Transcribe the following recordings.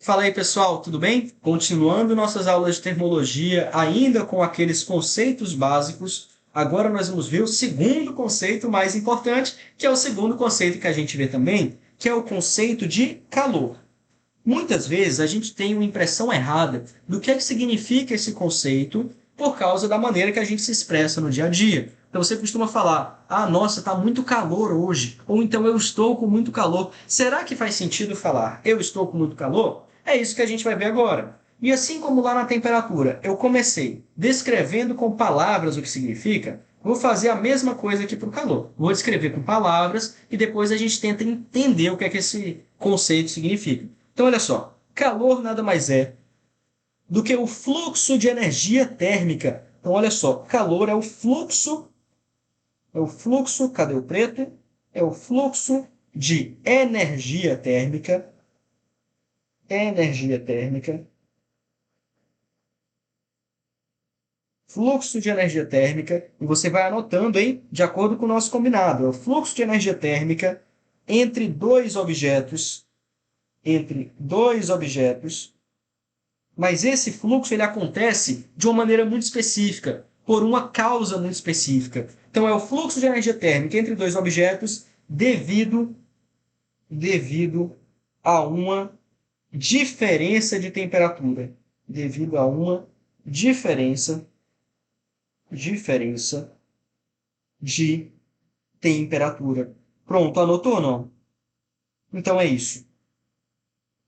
Fala aí, pessoal, tudo bem? Continuando nossas aulas de termologia, ainda com aqueles conceitos básicos, agora nós vamos ver o segundo conceito mais importante, que é o segundo conceito que a gente vê também, que é o conceito de calor. Muitas vezes a gente tem uma impressão errada do que é que significa esse conceito por causa da maneira que a gente se expressa no dia a dia. Então você costuma falar: "Ah, nossa, está muito calor hoje", ou então "eu estou com muito calor". Será que faz sentido falar "eu estou com muito calor"? É isso que a gente vai ver agora. E assim como lá na temperatura, eu comecei descrevendo com palavras o que significa, vou fazer a mesma coisa aqui para o calor. Vou descrever com palavras e depois a gente tenta entender o que é que esse conceito significa. Então, olha só, calor nada mais é do que o fluxo de energia térmica. Então, olha só, calor cadê o preto? É o fluxo de energia térmica, fluxo de energia térmica, e você vai anotando, hein, de acordo com o nosso combinado. É o fluxo de energia térmica entre dois objetos, mas esse fluxo ele acontece de uma maneira muito específica, por uma causa muito específica. Então é o fluxo de energia térmica entre dois objetos devido a uma diferença de temperatura. Devido a uma diferença de temperatura. Pronto, anotou ou não? Então é isso.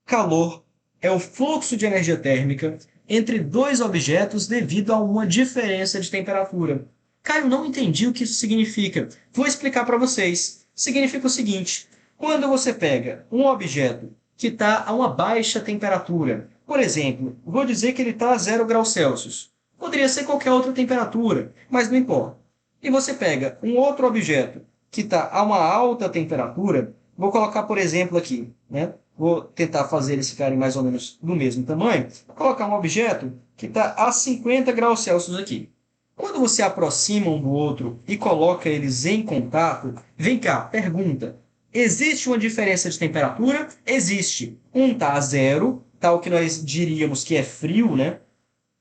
Calor é o fluxo de energia térmica entre dois objetos devido a uma diferença de temperatura. Caio, não entendi o que isso significa. Vou explicar para vocês. Significa o seguinte: quando você pega um objeto que está a uma baixa temperatura, por exemplo, vou dizer que ele está a 0 graus Celsius. Poderia ser qualquer outra temperatura, mas não importa. E você pega um outro objeto que está a uma alta temperatura, vou colocar, por exemplo, aqui, né? Vou tentar fazer eles ficarem mais ou menos do mesmo tamanho. Vou colocar um objeto que está a 50 graus Celsius aqui. Quando você aproxima um do outro e coloca eles em contato, vem cá, pergunta: existe uma diferença de temperatura? Existe. Um está a 0, tá o que nós diríamos que é frio, né?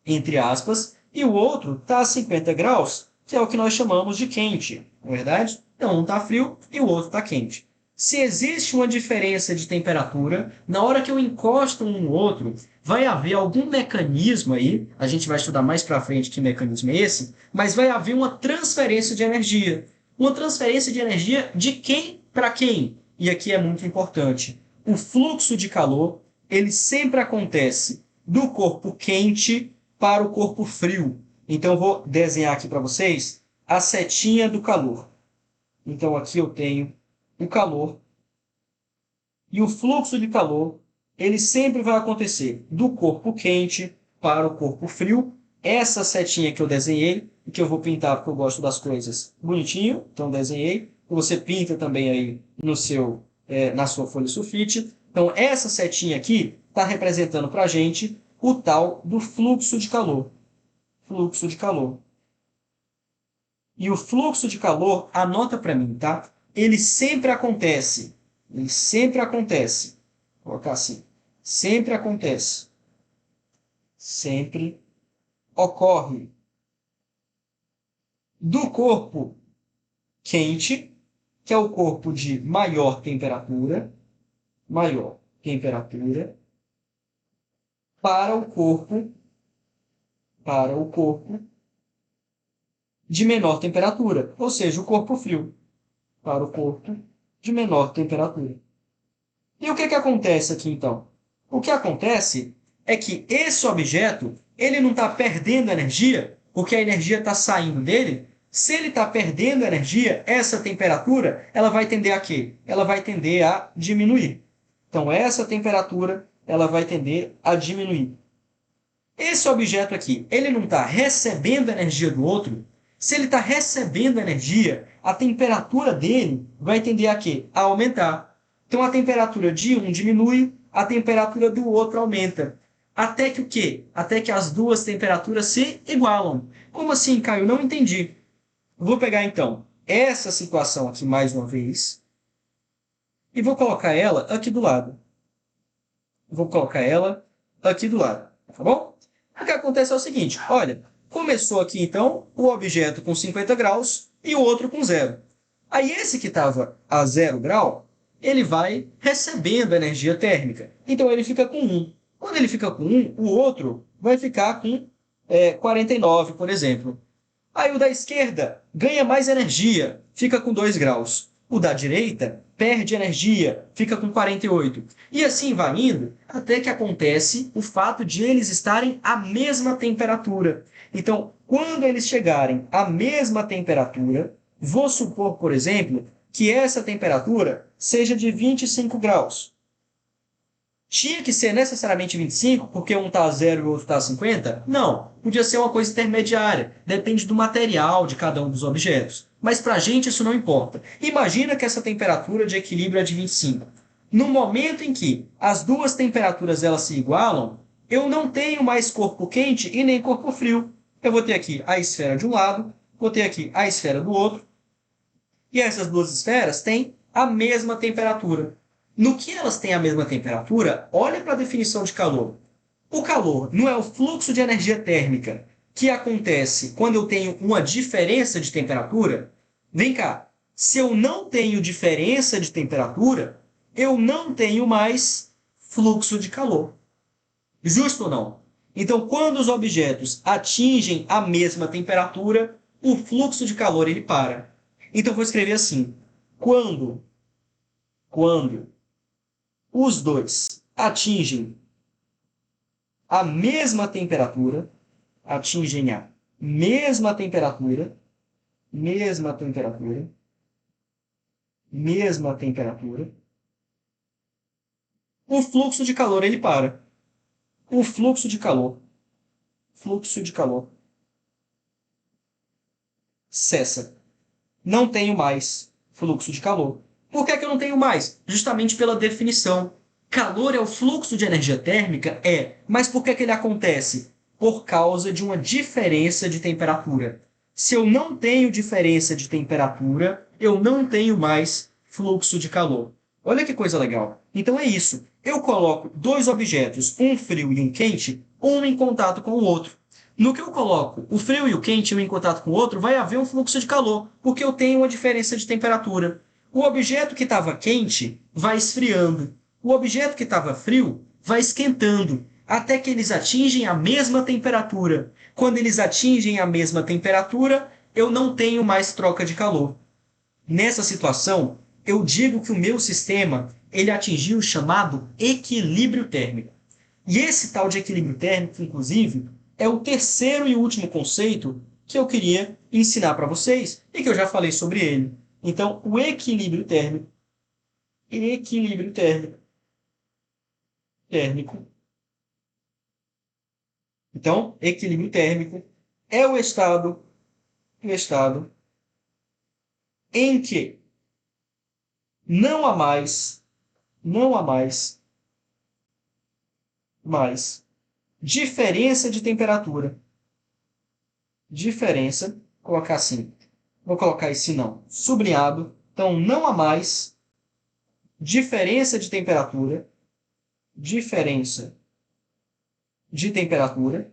Entre aspas, e o outro está a 50 graus, que é o que nós chamamos de quente, não é verdade? Então, um está frio e o outro está quente. Se existe uma diferença de temperatura, na hora que eu encosto um no outro, vai haver algum mecanismo aí, a gente vai estudar mais para frente que mecanismo é esse, mas vai haver uma transferência de energia. Uma transferência de energia de quem para quem? E aqui é muito importante. O fluxo de calor, ele sempre acontece do corpo quente para o corpo frio. Então, eu vou desenhar aqui para vocês a setinha do calor. Então, aqui eu tenho o calor. E o fluxo de calor, ele sempre vai acontecer do corpo quente para o corpo frio. Essa setinha que eu desenhei, e que eu vou pintar porque eu gosto das coisas bonitinho, então desenhei. Você pinta também aí no seu, na sua folha sulfite. Então, essa setinha aqui está representando para a gente o tal do fluxo de calor. Fluxo de calor. E o fluxo de calor, anota para mim, tá? Ele sempre acontece. Ele sempre acontece. Vou colocar assim. Sempre acontece. Sempre ocorre do corpo quente, que é o corpo de maior temperatura, para o corpo, para o corpo de menor temperatura, ou seja, o corpo frio, para o corpo de menor temperatura. E o que que acontece aqui então? O que acontece é que esse objeto ele não está perdendo energia, porque a energia está saindo dele. Se ele está perdendo energia, essa temperatura ela vai tender a quê? Ela vai tender a diminuir. Então essa temperatura ela vai tender a diminuir. Esse objeto aqui, ele não está recebendo energia do outro. Se ele está recebendo energia, a temperatura dele vai tender a quê? A aumentar. Então a temperatura de um diminui, a temperatura do outro aumenta. Até que o quê? Até que as duas temperaturas se igualam. Como assim, Caio? Não entendi. Vou pegar então essa situação aqui mais uma vez e vou colocar ela aqui do lado. Vou colocar ela aqui do lado, tá bom? O que acontece é o seguinte, olha, começou aqui então o objeto com 50 graus e o outro com zero. Aí esse que estava a 0 grau, ele vai recebendo energia térmica. Então ele fica com 1. Quando ele fica com 1, o outro vai ficar com 49, por exemplo. Aí o da esquerda ganha mais energia, fica com 2 graus. O da direita perde energia, fica com 48. E assim vai indo até que acontece o fato de eles estarem à mesma temperatura. Então, quando eles chegarem à mesma temperatura, vou supor, por exemplo, que essa temperatura seja de 25 graus. Tinha que ser necessariamente 25, porque um está a 0 e o outro está a 50? Não. Podia ser uma coisa intermediária. Depende do material de cada um dos objetos. Mas para a gente isso não importa. Imagina que essa temperatura de equilíbrio é de 25. No momento em que as duas temperaturas elas se igualam, eu não tenho mais corpo quente e nem corpo frio. Eu vou ter aqui a esfera de um lado, vou ter aqui a esfera do outro, e essas duas esferas têm a mesma temperatura. No que elas têm a mesma temperatura, olha para a definição de calor. O calor não é o fluxo de energia térmica que acontece quando eu tenho uma diferença de temperatura? Vem cá, se eu não tenho diferença de temperatura, eu não tenho mais fluxo de calor. Justo ou não? Então, quando os objetos atingem a mesma temperatura, o fluxo de calor ele para. Então, vou escrever assim: quando os dois atingem a mesma temperatura, atingem a mesma temperatura, mesma temperatura, mesma temperatura, o fluxo de calor ele para. O fluxo de calor cessa. Não tenho mais fluxo de calor. Por que, que eu não tenho mais? Justamente pela definição. Calor é o fluxo de energia térmica? É. Mas por que, que ele acontece? Por causa de uma diferença de temperatura. Se eu não tenho diferença de temperatura, eu não tenho mais fluxo de calor. Olha que coisa legal. Então é isso. Eu coloco dois objetos, um frio e um quente, um em contato com o outro. No que eu coloco o frio e o quente um em contato com o outro, vai haver um fluxo de calor, porque eu tenho uma diferença de temperatura. O objeto que estava quente vai esfriando. O objeto que estava frio vai esquentando, até que eles atingem a mesma temperatura. Quando eles atingem a mesma temperatura, eu não tenho mais troca de calor. Nessa situação, eu digo que o meu sistema ele atingiu o chamado equilíbrio térmico. E esse tal de equilíbrio térmico, inclusive, é o terceiro e último conceito que eu queria ensinar para vocês e que eu já falei sobre ele. Então, o equilíbrio térmico. Então, equilíbrio térmico é o estado em que não há mais diferença de temperatura. Diferença, vou colocar assim, vou colocar esse não, sublinhado. Então, não há mais diferença de temperatura, diferença de temperatura.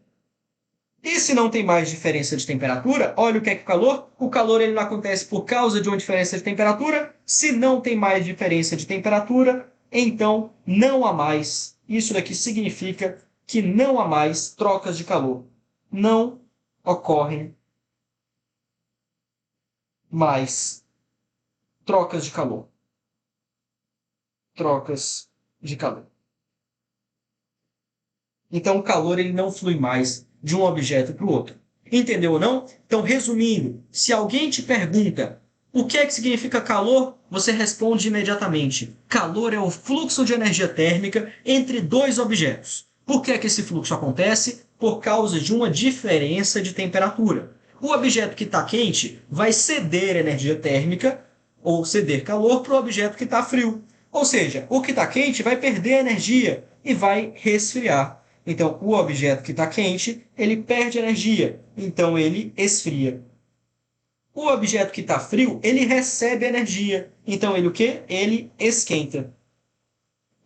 E se não tem mais diferença de temperatura, olha o que é o calor. O calor ele não acontece por causa de uma diferença de temperatura. Se não tem mais diferença de temperatura, então não há mais. Isso daqui significa que não há mais trocas de calor. Não ocorrem mais trocas de calor. Trocas de calor. Então o calor ele não flui mais de um objeto para o outro. Entendeu ou não? Então, resumindo, se alguém te pergunta o que é que significa calor, você responde imediatamente. Calor é o fluxo de energia térmica entre dois objetos. Por que é que esse fluxo acontece? Por causa de uma diferença de temperatura. O objeto que está quente vai ceder energia térmica ou ceder calor para o objeto que está frio. Ou seja, o que está quente vai perder energia e vai resfriar. Então, o objeto que está quente, ele perde energia, então ele esfria. O objeto que está frio, ele recebe energia, então ele o quê? Ele esquenta.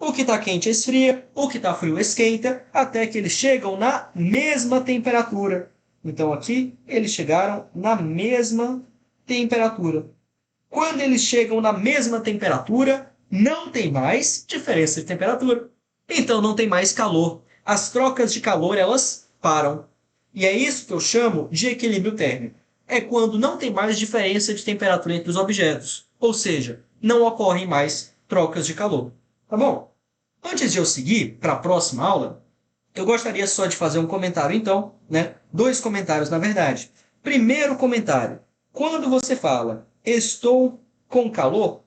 O que está quente esfria, o que está frio esquenta, até que eles chegam na mesma temperatura. Então aqui eles chegaram na mesma temperatura. Quando eles chegam na mesma temperatura, não tem mais diferença de temperatura. Então não tem mais calor. As trocas de calor elas param. E é isso que eu chamo de equilíbrio térmico. É quando não tem mais diferença de temperatura entre os objetos. Ou seja, não ocorrem mais trocas de calor. Tá bom? Antes de eu seguir para a próxima aula, eu gostaria só de fazer um comentário, então, né? Dois comentários, na verdade. Primeiro comentário. Quando você fala estou com calor,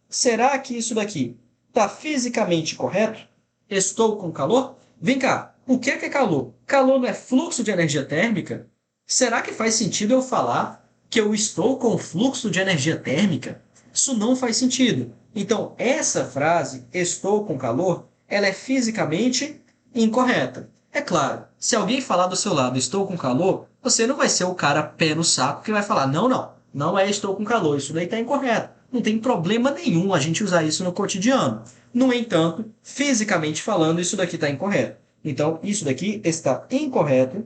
será que isso daqui está fisicamente correto? Estou com calor? Vem cá, o que é calor? Calor não é fluxo de energia térmica? Será que faz sentido eu falar que eu estou com fluxo de energia térmica? Isso não faz sentido. Então, essa frase, estou com calor, ela é fisicamente incorreta. É claro, se alguém falar do seu lado, estou com calor, você não vai ser o cara pé no saco que vai falar, não é estou com calor, isso daí está incorreto. Não tem problema nenhum a gente usar isso no cotidiano. No entanto, fisicamente falando, isso daqui está incorreto. Então, isso daqui está incorreto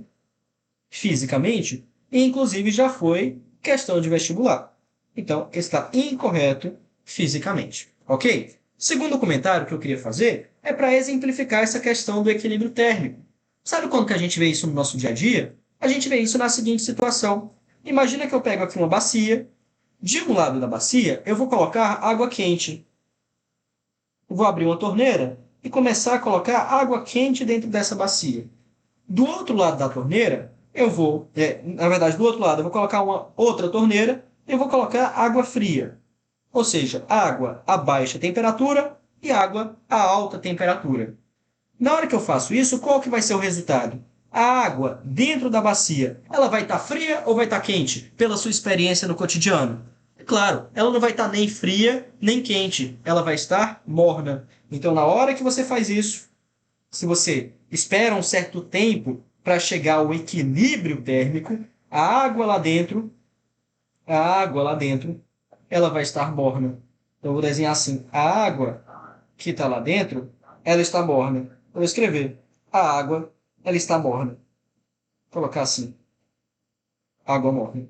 fisicamente, e inclusive já foi questão de vestibular. Então, está incorreto fisicamente. Ok? Segundo comentário que eu queria fazer é para exemplificar essa questão do equilíbrio térmico. Sabe quando que a gente vê isso no nosso dia a dia? A gente vê isso na seguinte situação. Imagina que eu pego aqui uma bacia. De um lado da bacia, eu vou colocar água quente. Vou abrir uma torneira e começar a colocar água quente dentro dessa bacia. Do outro lado da torneira, na verdade, do outro lado, eu vou colocar uma outra torneira e eu vou colocar água fria. Ou seja, água a baixa temperatura e água a alta temperatura. Na hora que eu faço isso, qual que vai ser o resultado? A água dentro da bacia, ela vai estar fria ou vai estar quente? Pela sua experiência no cotidiano. É claro, ela não vai estar nem fria nem quente, ela vai estar morna. Então, na hora que você faz isso, se você espera um certo tempo para chegar ao equilíbrio térmico, a água lá dentro, ela vai estar morna. Então, eu vou desenhar assim, a água que está lá dentro, ela está morna. Eu vou escrever, a água, ela está morna. Vou colocar assim, água morna.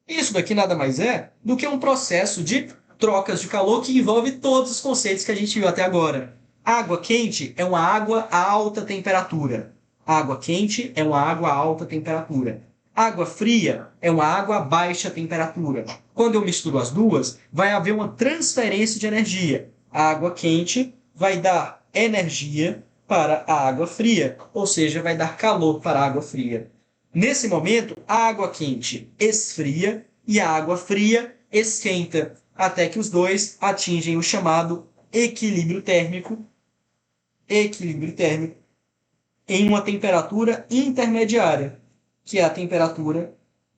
Isso daqui nada mais é do que um processo de trocas de calor que envolve todos os conceitos que a gente viu até agora. Água quente é uma água a alta temperatura. Água quente é uma água a alta temperatura. Água fria é uma água a baixa temperatura. Quando eu misturo as duas, vai haver uma transferência de energia. A água quente vai dar energia para a água fria, ou seja, vai dar calor para a água fria. Nesse momento, a água quente esfria e a água fria esquenta, até que os dois atingem o chamado equilíbrio térmico em uma temperatura intermediária, que é a temperatura,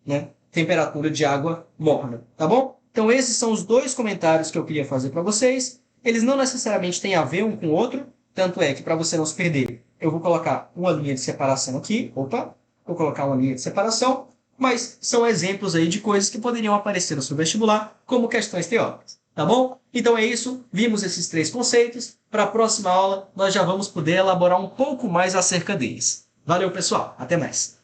né, temperatura de água morna, tá bom? Então esses são os dois comentários que eu queria fazer para vocês. Eles não necessariamente têm a ver um com o outro, tanto é que para você não se perder, eu vou colocar uma linha de separação aqui, vou colocar uma linha de separação, mas são exemplos aí de coisas que poderiam aparecer no seu vestibular como questões teóricas, tá bom? Então é isso, vimos esses três conceitos. Para a próxima aula, nós já vamos poder elaborar um pouco mais acerca deles. Valeu, pessoal. Até mais.